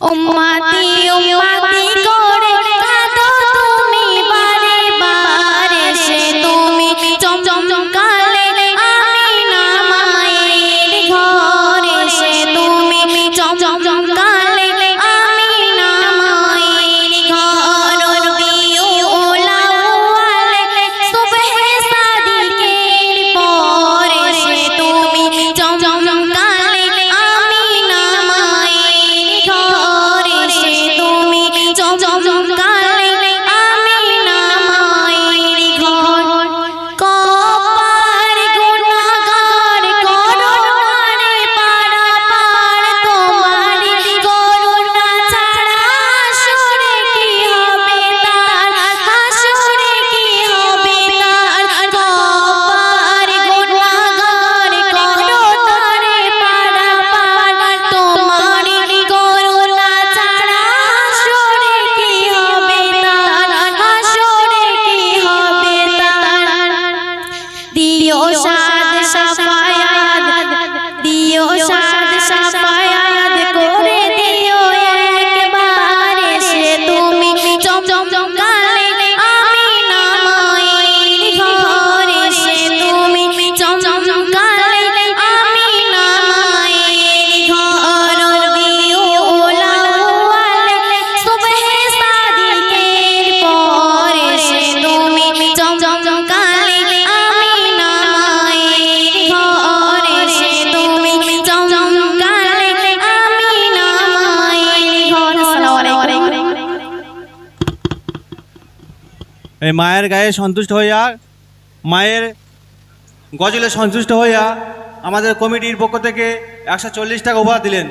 উম্মতি উম্মতি করে কাঁদো তুমি বারে বারে সে তুমি চমকালে আমিনা মায়ের ঘরে সে তুমি চমকালে আমিনা মায়ের ঘর বিউলাওয়ালে সুবহে সাদিকের পরে সে তুমি চমকালে আমিনা মায়ের ঘরে সে তুমি চমকালে আমিনা মায়ের ঘর কপার গুনাহগার করুণারে পারাপার তোমারি করুণা ছাড়া হাসরে কি হবে তার হাসরে কি হবে তার কপার গুনাহগার করুণারে পারাপার তোমারি করুণা ছাড়া হাসরে কি হবে তার হাসরে কি হবে তার দিও সাদ সাফায়াত দিও সাদ সাফায়াত করে দিও একবারে সে তুমি চমকালে আমিনা মায়ের ঘরে সে তুমি চমকালে আমিনা মায়ের ঘর বিউলাওয়ালে সুবহে সাদিকের পরে সে তুমি চমকালে আমিনা মায়ের ঘরে সে তুমি চমকালে আমিনা মায়ের ঘর। আসসালামু আলাইকুম। এই মায়ের গায়ে সন্তুষ্ট হইয়া মায়ের গজলে সন্তুষ্ট হইয়া আমাদের কমিটির পক্ষ থেকে 140 টাকা উপহার দিলেন।